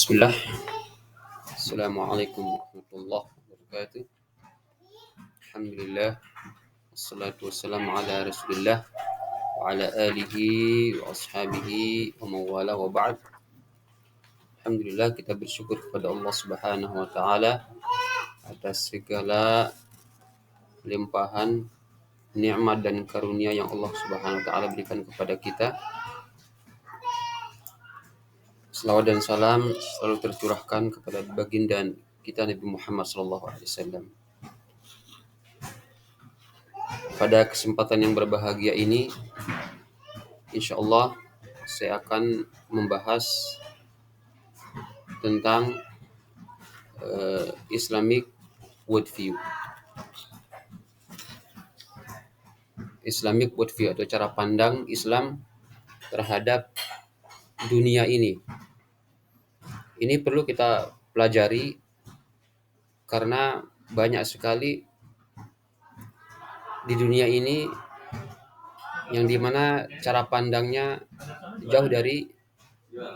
Bismillah. Assalamualaikum warahmatullahi wabarakatuh. Alhamdulillah. Wassalatu wassalamu ala rasulillah wa ala alihi wa ashabihi wa mawala wa ba'd. Alhamdulillah, kita bersyukur kepada Allah Subhanahu wa taala atas segala limpahan nikmat dan karunia yang Allah Subhanahu wa taala berikan kepada kita. Selawat dan salam selalu tercurahkan kepada baginda kita Nabi Muhammad SAW. Pada kesempatan yang berbahagia ini, insya Allah saya akan membahas tentang Islamic worldview. Islamic worldview atau cara pandang Islam terhadap dunia ini. Ini perlu kita pelajari karena banyak sekali di dunia ini yang dimana cara pandangnya jauh dari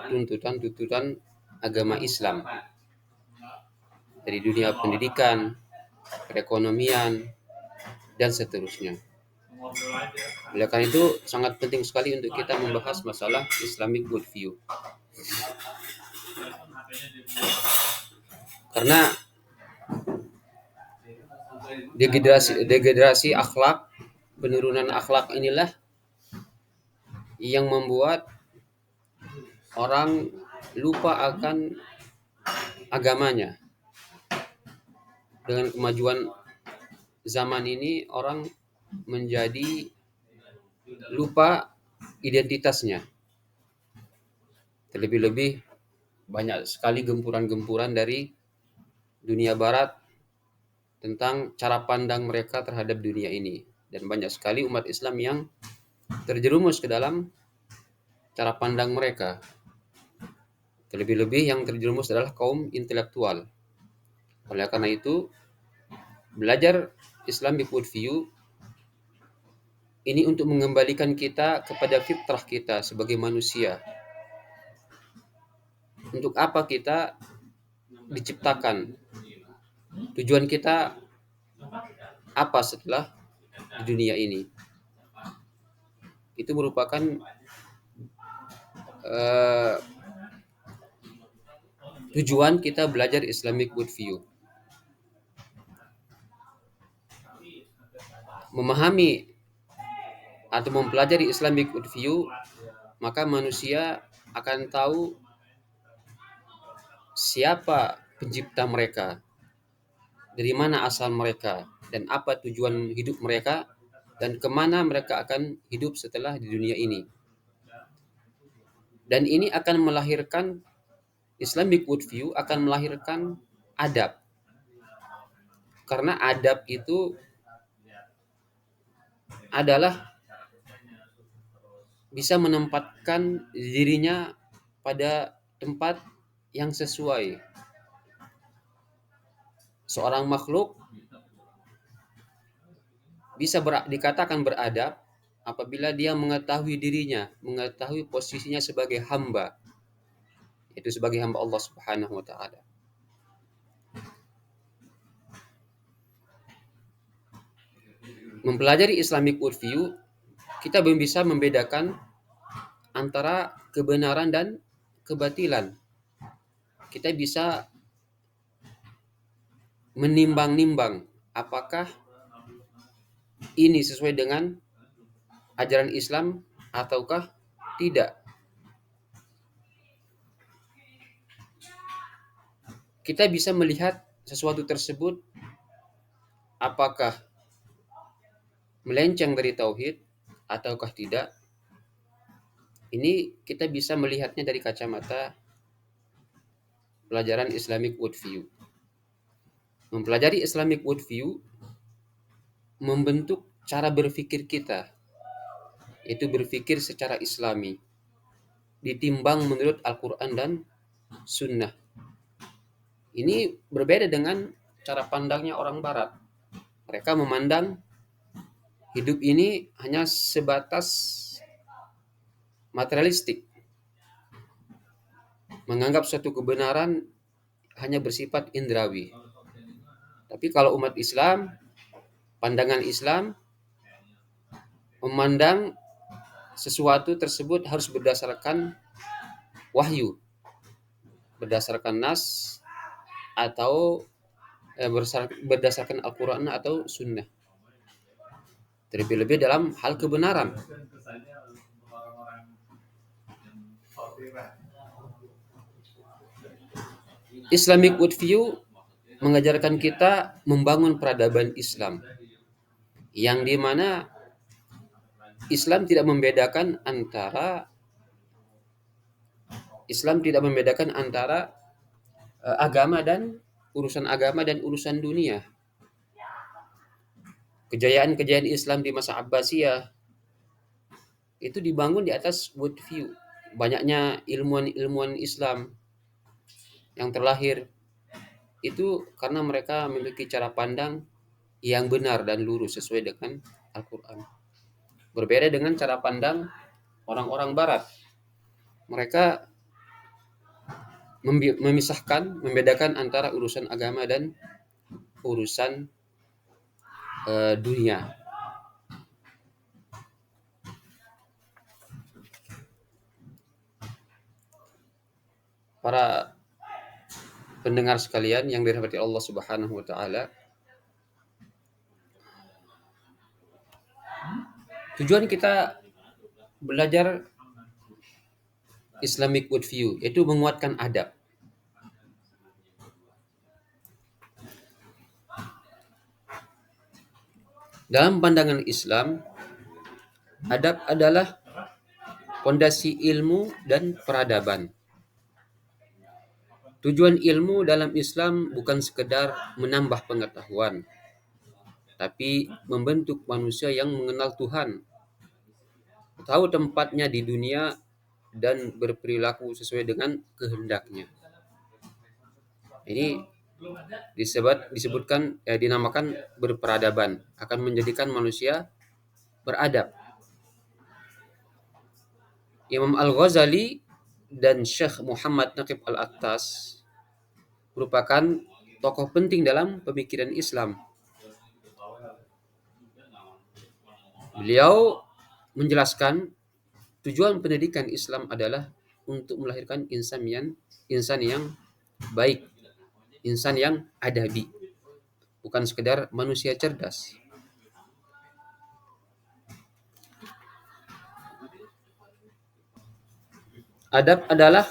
tuntutan agama Islam, dari dunia pendidikan, perekonomian, dan seterusnya. Oleh karena itu sangat penting sekali untuk kita membahas masalah Islamic worldview. Karena degradasi akhlak, penurunan akhlak inilah yang membuat orang lupa akan agamanya. Dengan kemajuan zaman ini, orang menjadi lupa identitasnya. Terlebih-lebih banyak sekali gempuran-gempuran dari dunia barat tentang cara pandang mereka terhadap dunia ini. Dan banyak sekali umat Islam yang terjerumus ke dalam cara pandang mereka. Terlebih-lebih yang terjerumus adalah kaum intelektual. Oleh karena itu, belajar Islamic worldview ini untuk mengembalikan kita kepada fitrah kita sebagai manusia. Untuk apa kita diciptakan? Tujuan kita apa setelah di dunia ini? Itu merupakan tujuan kita belajar Islamic worldview. Memahami atau mempelajari Islamic worldview, maka manusia akan tahu siapa pencipta mereka, dari mana asal mereka, dan apa tujuan hidup mereka, dan kemana mereka akan hidup setelah di dunia ini. Dan ini akan melahirkan, Islamic worldview akan melahirkan adab. Karena adab itu adalah bisa menempatkan dirinya pada tempat yang sesuai. Seorang makhluk bisa dikatakan beradab apabila dia mengetahui dirinya, mengetahui posisinya sebagai hamba, yaitu sebagai hamba Allah Subhanahu wa taala. Mempelajari Islamic worldview, kita belum bisa membedakan antara kebenaran dan kebatilan. Kita bisa menimbang-nimbang apakah ini sesuai dengan ajaran Islam ataukah tidak. Kita bisa melihat sesuatu tersebut apakah melenceng dari tauhid ataukah tidak. Ini kita bisa melihatnya dari kacamata pelajaran Islamic worldview. Mempelajari Islamic worldview membentuk cara berpikir kita, yaitu berpikir secara Islami, ditimbang menurut Al-Quran dan Sunnah. Ini berbeda dengan cara pandangnya orang Barat. Mereka memandang hidup ini hanya sebatas materialistik. menganggap suatu kebenaran hanya bersifat indrawi. Tapi kalau umat Islam, pandangan Islam memandang sesuatu tersebut harus berdasarkan wahyu, berdasarkan nas atau berdasarkan Al-Quran atau Sunnah. Terlebih-lebih dalam hal kebenaran. Islamic worldview mengajarkan kita membangun peradaban Islam, yang dimana Islam tidak membedakan antara agama dan urusan dunia. Kejayaan-kejayaan Islam di masa Abbasiyah itu dibangun di atas worldview. Banyaknya ilmuwan-ilmuwan Islam yang terlahir itu karena mereka memiliki cara pandang yang benar dan lurus sesuai dengan Al-Quran. Berbeda dengan cara pandang orang-orang Barat. Mereka membedakan antara urusan agama dan urusan dunia. Para pendengar sekalian yang dirahmati Allah Subhanahu wa taala, tujuan kita belajar Islamic worldview yaitu menguatkan adab. Dalam pandangan Islam, adab adalah fondasi ilmu dan peradaban. Tujuan ilmu dalam Islam bukan sekedar menambah pengetahuan, tapi membentuk manusia yang mengenal Tuhan, tahu tempatnya di dunia, dan berperilaku sesuai dengan kehendaknya. Ini dinamakan berperadaban, akan menjadikan manusia beradab. Imam Al-Ghazali dan Syekh Muhammad Naqib Al-Attas merupakan tokoh penting dalam pemikiran Islam. Beliau menjelaskan tujuan pendidikan Islam adalah untuk melahirkan insan yang baik, insan yang adabi, bukan sekedar manusia cerdas. Adab adalah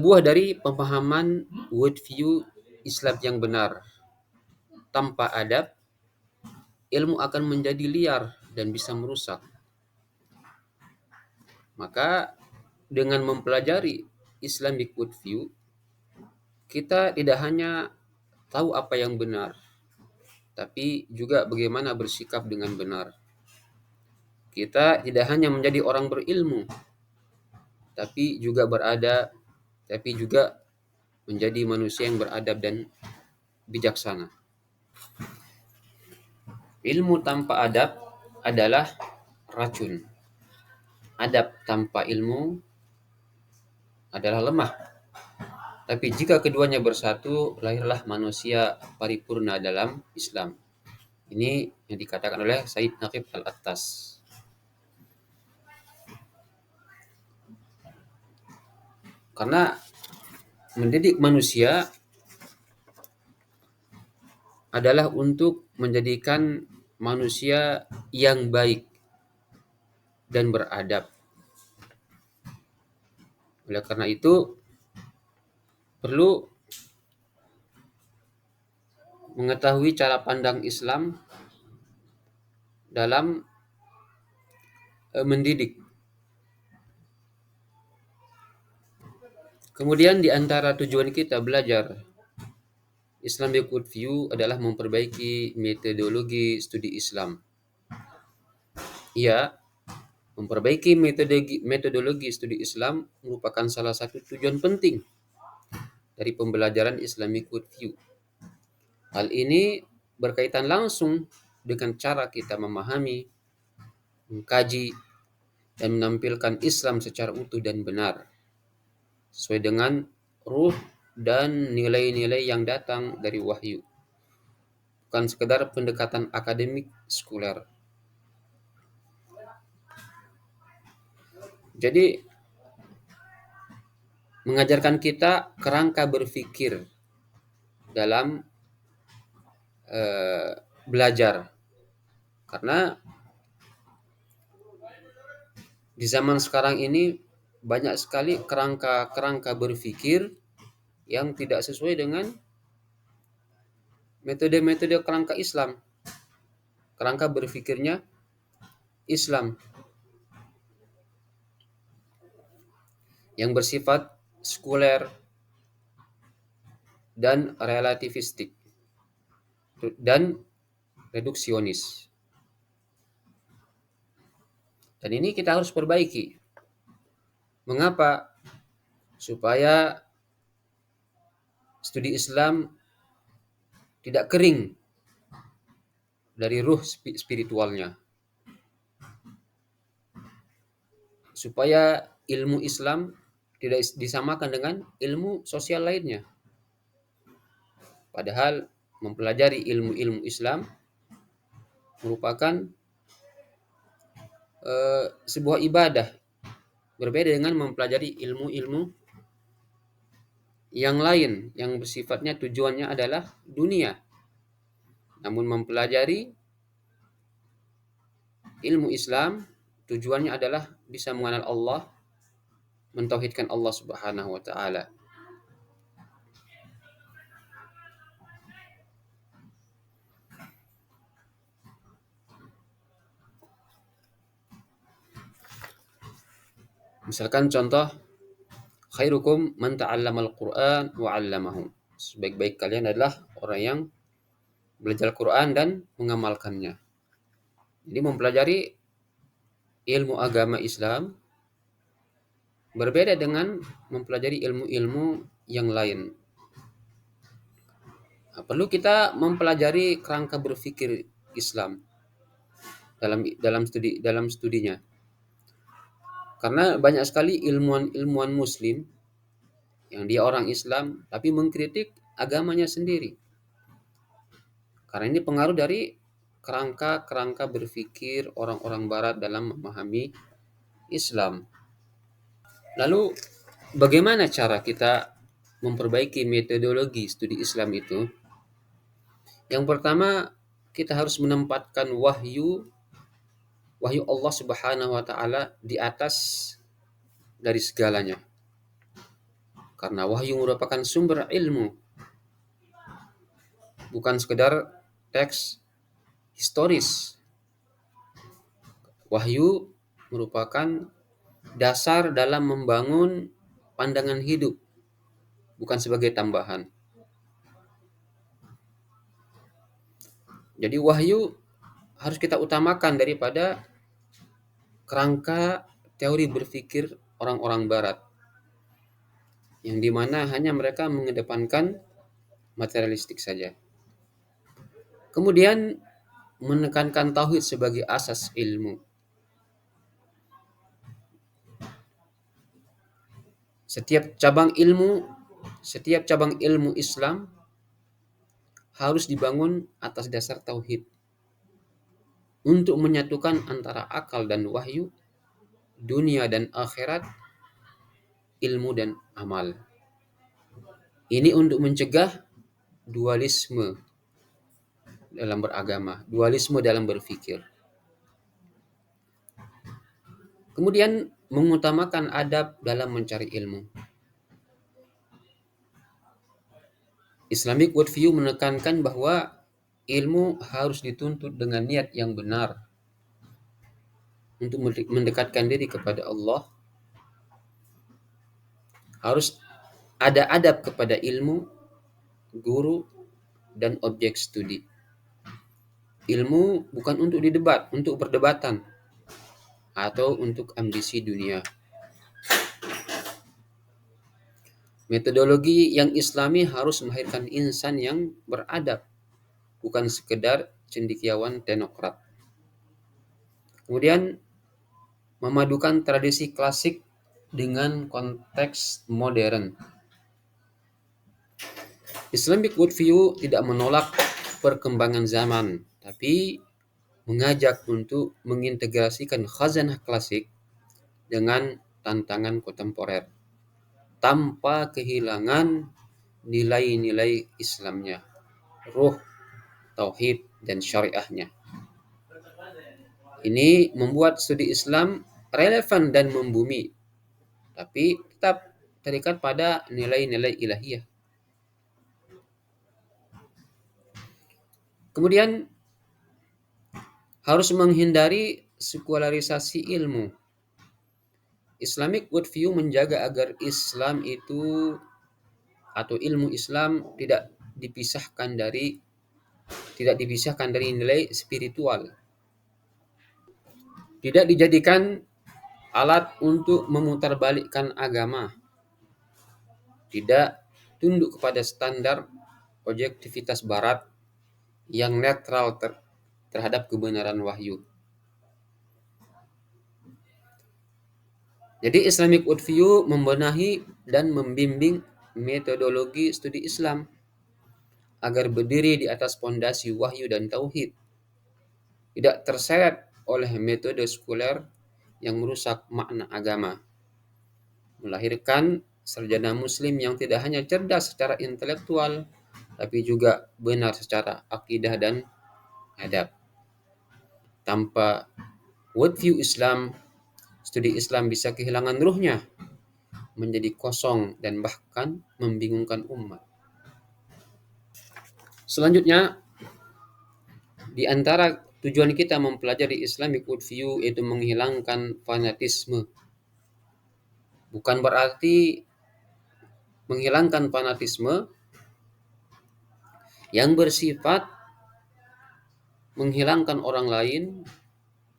buah dari pemahaman worldview Islam yang benar. Tanpa adab, ilmu akan menjadi liar dan bisa merusak. Maka dengan mempelajari Islamic worldview, kita tidak hanya tahu apa yang benar, tapi juga bagaimana bersikap dengan benar. Kita tidak hanya menjadi orang berilmu, tapi juga menjadi manusia yang beradab dan bijaksana. Ilmu tanpa adab adalah racun. Adab tanpa ilmu adalah lemah. Tapi jika keduanya bersatu, lahirlah manusia paripurna dalam Islam. Ini yang dikatakan oleh Said Naqib Al-Attas. Karena mendidik manusia adalah untuk menjadikan manusia yang baik dan beradab. Oleh karena itu, perlu mengetahui cara pandang Islam dalam mendidik. Kemudian di antara tujuan kita belajar Islamic worldview adalah memperbaiki metodologi studi Islam. Ya, memperbaiki metodologi studi Islam merupakan salah satu tujuan penting dari pembelajaran Islamic worldview. Hal ini berkaitan langsung dengan cara kita memahami mengkaji, dan menampilkan Islam secara utuh dan benar, sesuai dengan ruh dan nilai-nilai yang datang dari wahyu, bukan sekedar pendekatan akademik sekuler. Jadi mengajarkan kita kerangka berpikir dalam belajar, karena di zaman sekarang ini banyak sekali kerangka berpikir yang tidak sesuai dengan metode-metode kerangka Islam. Kerangka berpikirnya Islam yang bersifat sekuler dan relativistik dan reduksionis. Dan ini kita harus perbaiki. Mengapa? Supaya studi Islam tidak kering dari ruh spiritualnya. Supaya ilmu Islam tidak disamakan dengan ilmu sosial lainnya. Padahal mempelajari ilmu-ilmu Islam merupakan sebuah ibadah, berbeda dengan mempelajari ilmu-ilmu yang lain yang bersifatnya tujuannya adalah dunia. Namun mempelajari ilmu Islam tujuannya adalah bisa mengenal Allah, mentauhidkan Allah Subhanahu wa taala. Misalkan contoh, khairukum man ta'allamal Qur'an wa 'allamahu. Sebaik-baik kalian adalah orang yang belajar Quran dan mengamalkannya. Jadi mempelajari ilmu agama Islam berbeda dengan mempelajari ilmu-ilmu yang lain. Nah, perlu kita mempelajari kerangka berpikir Islam dalam studinya. Karena banyak sekali ilmuwan Muslim yang dia orang Islam tapi mengkritik agamanya sendiri. Karena ini pengaruh dari kerangka berpikir orang-orang Barat dalam memahami Islam. Lalu bagaimana cara kita memperbaiki metodologi studi Islam itu? Yang pertama, kita harus menempatkan wahyu Allah Subhanahu wa taala di atas dari segalanya. Karena wahyu merupakan sumber ilmu, bukan sekedar teks historis. Wahyu merupakan dasar dalam membangun pandangan hidup, bukan sebagai tambahan. Jadi wahyu harus kita utamakan daripada kerangka teori berpikir orang-orang Barat, yang dimana hanya mereka mengedepankan materialistik saja. Kemudian menekankan tauhid sebagai asas ilmu. Setiap cabang ilmu Islam harus dibangun atas dasar tauhid untuk menyatukan antara akal dan wahyu, dunia dan akhirat, ilmu dan amal. Ini untuk mencegah dualisme dalam beragama, dualisme dalam berpikir. Kemudian mengutamakan adab dalam mencari ilmu. Islamic worldview menekankan bahwa ilmu harus dituntut dengan niat yang benar untuk mendekatkan diri kepada Allah. Harus ada adab kepada ilmu, guru, dan objek studi. Ilmu bukan untuk didebat, untuk perdebatan, atau untuk ambisi dunia. Metodologi yang Islami harus melahirkan insan yang beradab, bukan sekedar cendekiawan teknokrat. Kemudian memadukan tradisi klasik dengan konteks modern. Islamic worldview tidak menolak perkembangan zaman, tapi mengajak untuk mengintegrasikan khazanah klasik dengan tantangan kontemporer tanpa kehilangan nilai-nilai Islamnya, ruh, tauhid, dan syariahnya. Ini membuat studi Islam relevan dan membumi, tapi tetap terikat pada nilai-nilai ilahiyah. Kemudian harus menghindari sekularisasi ilmu. Islamic worldview menjaga agar Islam itu atau ilmu Islam tidak dipisahkan dari nilai spiritual. Tidak dijadikan alat untuk memutarbalikkan agama. Tidak tunduk kepada standar objektivitas barat yang netral terhadap kebenaran wahyu. Jadi Islamic worldview membenahi dan membimbing metodologi studi Islam agar berdiri di atas pondasi wahyu dan tauhid, tidak terseret oleh metode sekuler yang merusak makna agama, melahirkan sarjana muslim yang tidak hanya cerdas secara intelektual, tapi juga benar secara akidah dan adab. Tanpa worldview Islam, studi Islam bisa kehilangan ruhnya, menjadi kosong dan bahkan membingungkan umat. Selanjutnya, di antara tujuan kita mempelajari Islamic worldview yaitu menghilangkan fanatisme. Bukan berarti menghilangkan fanatisme yang bersifat menghilangkan orang lain,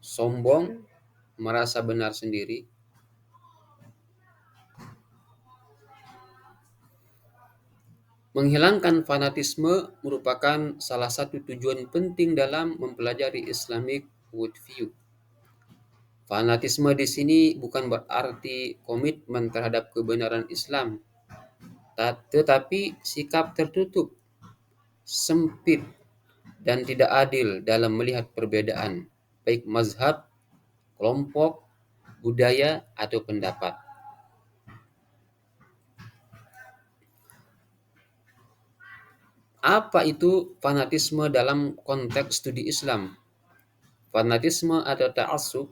sombong, merasa benar sendiri. Menghilangkan fanatisme merupakan salah satu tujuan penting dalam mempelajari Islamic worldview. Fanatisme di sini bukan berarti komitmen terhadap kebenaran Islam, tetapi sikap tertutup, sempit, dan tidak adil dalam melihat perbedaan, baik mazhab, kelompok, budaya, atau pendapat. Apa itu fanatisme dalam konteks studi Islam? Fanatisme atau ta'assub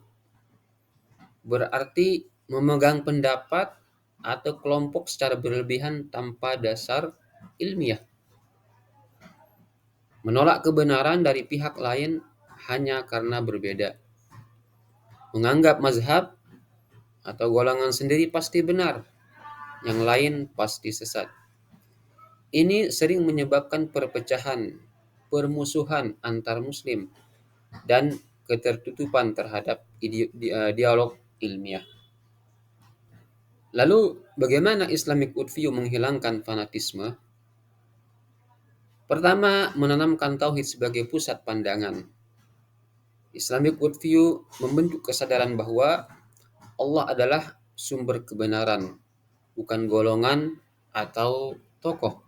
berarti memegang pendapat atau kelompok secara berlebihan tanpa dasar ilmiah. Menolak kebenaran dari pihak lain hanya karena berbeda. Menganggap mazhab atau golongan sendiri pasti benar, yang lain pasti sesat. Ini sering menyebabkan perpecahan, permusuhan antar muslim, dan ketertutupan terhadap dialog ilmiah. Lalu, bagaimana Islamic worldview menghilangkan fanatisme? Pertama, menanamkan tauhid sebagai pusat pandangan. Islamic worldview membentuk kesadaran bahwa Allah adalah sumber kebenaran, bukan golongan atau tokoh.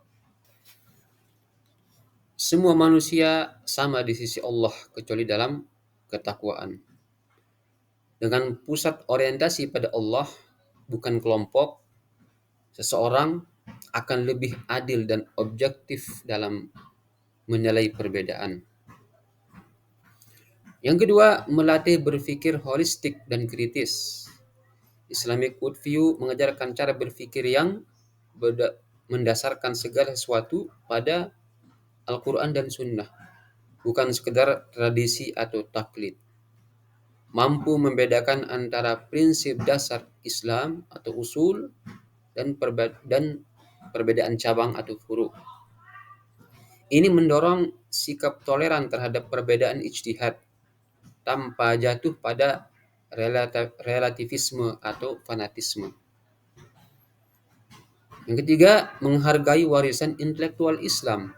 Semua manusia sama di sisi Allah kecuali dalam ketakwaan. Dengan pusat orientasi pada Allah, bukan kelompok, seseorang akan lebih adil dan objektif dalam menilai perbedaan. Yang kedua, melatih berpikir holistik dan kritis. Islamic worldview mengajarkan cara berpikir yang mendasarkan segala sesuatu pada Al-Quran dan Sunnah, bukan sekedar tradisi atau taklid. Mampu membedakan antara prinsip dasar Islam atau usul dan perbedaan cabang atau furu'. Ini mendorong sikap toleran terhadap perbedaan ijtihad tanpa jatuh pada relativisme atau fanatisme. Yang ketiga, menghargai warisan intelektual Islam.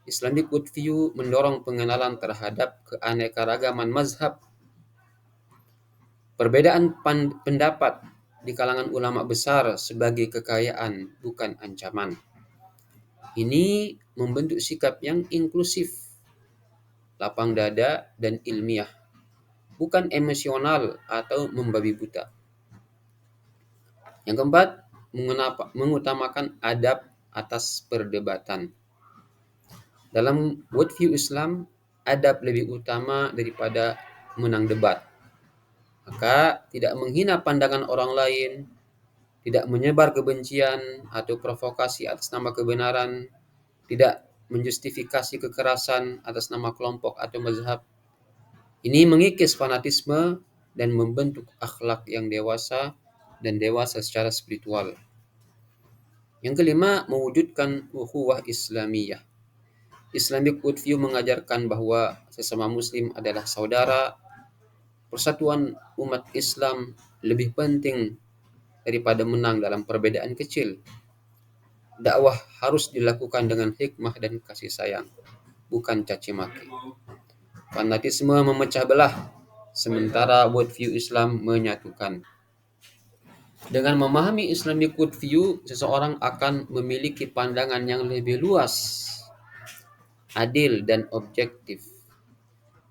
Islamic worldview mendorong pengenalan terhadap keanekaragaman mazhab Perbedaan pendapat di kalangan ulama besar sebagai kekayaan, bukan ancaman. Ini membentuk sikap yang inklusif, lapang dada, dan ilmiah, bukan emosional atau membabi buta. Yang keempat, mengutamakan adab atas perdebatan. Dalam worldview Islam, adab lebih utama daripada menang debat. Maka tidak menghina pandangan orang lain, tidak menyebar kebencian atau provokasi atas nama kebenaran, tidak menjustifikasi kekerasan atas nama kelompok atau mazhab. Ini mengikis fanatisme dan membentuk akhlak yang dewasa secara spiritual. Yang kelima, mewujudkan ukhuwah Islamiyah. Islamic worldview mengajarkan bahwa sesama muslim adalah saudara. Persatuan umat Islam lebih penting daripada menang dalam perbedaan kecil. Dakwah harus dilakukan dengan hikmah dan kasih sayang, bukan caci maki. Fanatisme memecah belah, sementara worldview Islam menyatukan. Dengan memahami Islamic worldview, seseorang akan memiliki pandangan yang lebih luas, adil, dan objektif.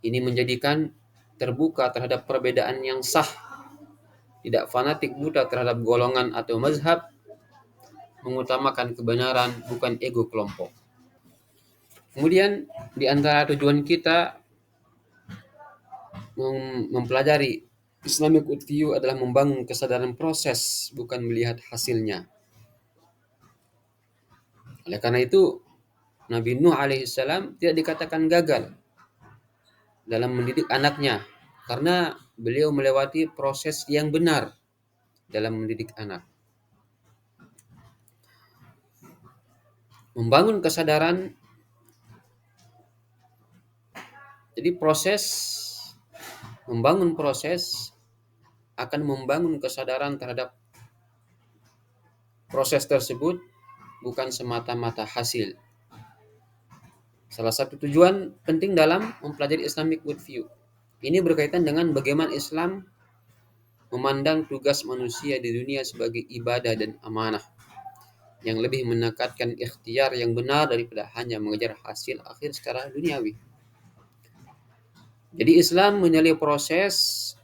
Ini menjadikan terbuka terhadap perbedaan yang sah, tidak fanatik buta terhadap golongan atau mazhab, mengutamakan kebenaran bukan ego kelompok. Kemudian di antara tujuan kita mempelajari Islamic worldview adalah membangun kesadaran proses, bukan melihat hasilnya. Oleh karena itu, Nabi Nuh alaihissalam tidak dikatakan gagal dalam mendidik anaknya, karena beliau melewati proses yang benar dalam mendidik anak. Membangun kesadaran, jadi membangun proses akan membangun kesadaran terhadap proses tersebut, bukan semata-mata hasil. Salah satu tujuan penting dalam mempelajari Islamic worldview ini berkaitan dengan bagaimana Islam memandang tugas manusia di dunia sebagai ibadah dan amanah, yang lebih menekankan ikhtiar yang benar daripada hanya mengejar hasil akhir secara duniawi. Jadi Islam menilai proses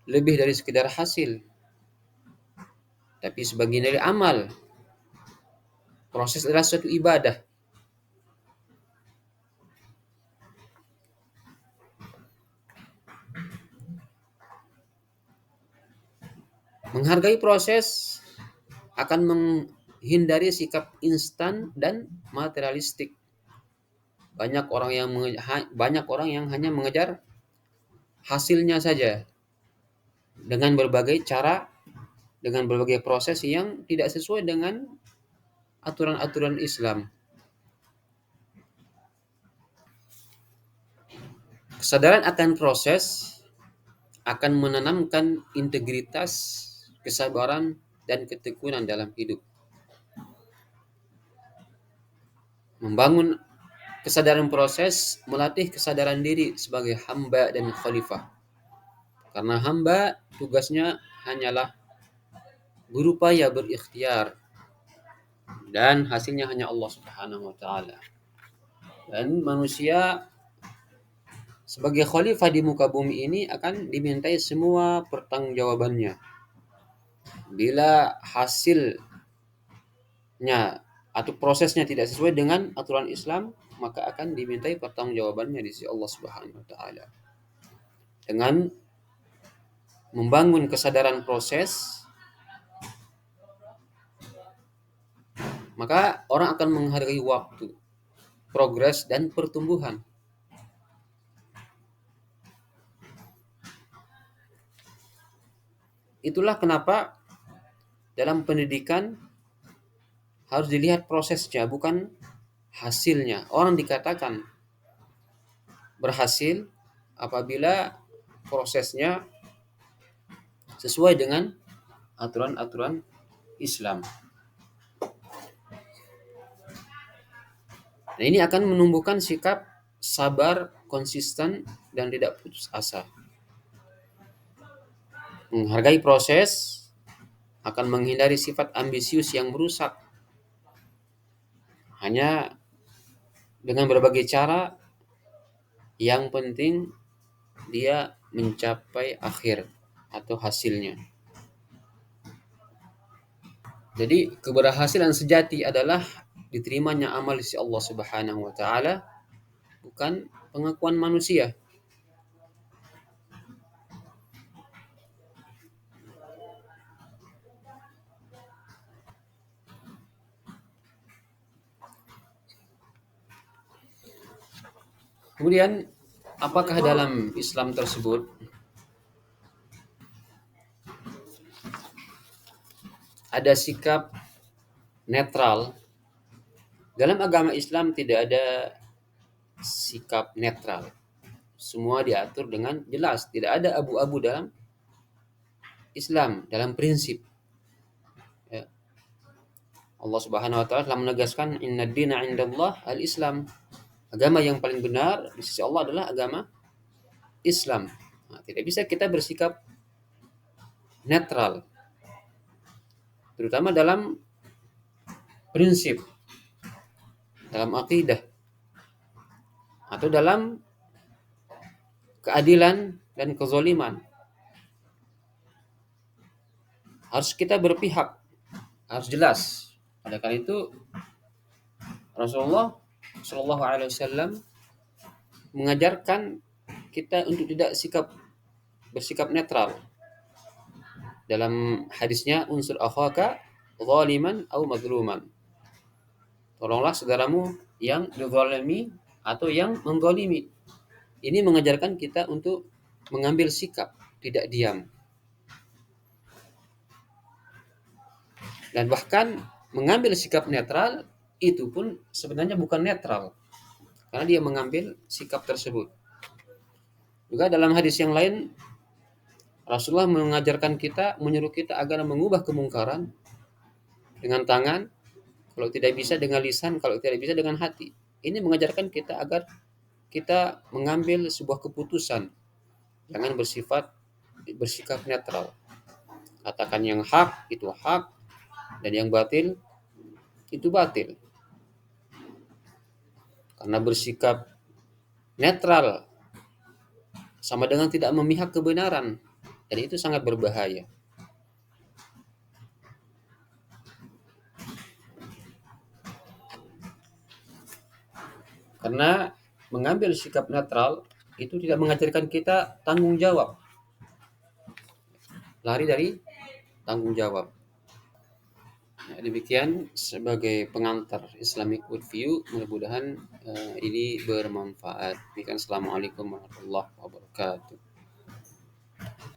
lebih dari sekedar hasil, tapi sebagai nilai amal. Proses adalah suatu ibadah. Menghargai proses akan menghindari sikap instan dan materialistik. Banyak orang yang hanya mengejar hasilnya saja dengan berbagai cara, dengan berbagai proses yang tidak sesuai dengan aturan-aturan Islam. Kesadaran akan proses akan menanamkan integritas, kesabaran, dan ketekunan dalam hidup. Membangun kesadaran proses melatih kesadaran diri sebagai hamba dan khalifah. Karena hamba tugasnya hanyalah berupaya berikhtiar, dan hasilnya hanya Allah Subhanahu wa taala. Dan manusia sebagai khalifah di muka bumi ini akan dimintai semua pertanggungjawabannya. Bila hasilnya atau prosesnya tidak sesuai dengan aturan Islam, maka akan dimintai pertanggungjawabannya di sisi Allah Subhanahu wa taala. Dengan membangun kesadaran proses, maka orang akan menghargai waktu, progres, dan pertumbuhan. Itulah kenapa dalam pendidikan harus dilihat prosesnya, bukan hasilnya. Orang dikatakan berhasil apabila prosesnya sesuai dengan aturan-aturan Islam. Nah, ini akan menumbuhkan sikap sabar, konsisten, dan tidak putus asa. Menghargai proses akan menghindari sifat ambisius yang merusak. Hanya dengan berbagai cara, yang penting dia mencapai akhir atau hasilnya. Jadi keberhasilan sejati adalah diterimanya amal di sisi Allah Subhanahu wa taala, bukan pengakuan manusia. Kemudian, apakah dalam Islam tersebut ada sikap netral? Dalam agama Islam tidak ada sikap netral. Semua diatur dengan jelas, tidak ada abu-abu dalam Islam, dalam prinsip. Ya. Allah Subhanahu wa taala telah menegaskan inna dina indallah al-Islam. Agama yang paling benar di sisi Allah adalah agama Islam. Nah, tidak bisa kita bersikap netral, terutama dalam prinsip, dalam akidah, atau dalam keadilan dan kezaliman. Harus kita berpihak, harus jelas. Oleh karena itu Rasulullah Shallallahu Alaihi Wasallam mengajarkan kita untuk tidak bersikap netral. Dalam hadisnya, unsur akhaka zaliman atau mazluman. Tolonglah saudaramu yang dizalimi atau yang menzalimi. Ini mengajarkan kita untuk mengambil sikap, tidak diam. Dan bahkan mengambil sikap netral itu pun sebenarnya bukan netral, karena dia mengambil sikap tersebut. Juga dalam hadis yang lain, Rasulullah mengajarkan kita, menyuruh kita agar mengubah kemungkaran dengan tangan, kalau tidak bisa dengan lisan, kalau tidak bisa dengan hati. Ini mengajarkan kita agar kita mengambil sebuah keputusan, jangan bersikap netral. Katakan yang hak itu hak, dan yang batil itu batil. Karena bersikap netral sama dengan tidak memihak kebenaran, dan itu sangat berbahaya. Karena mengambil sikap netral itu tidak mengajarkan kita tanggung jawab, lari dari tanggung jawab. Nah, demikian sebagai pengantar Islamic Worldview, mudah-mudahan ini bermanfaat. Demikian, assalamualaikum warahmatullahi wabarakatuh.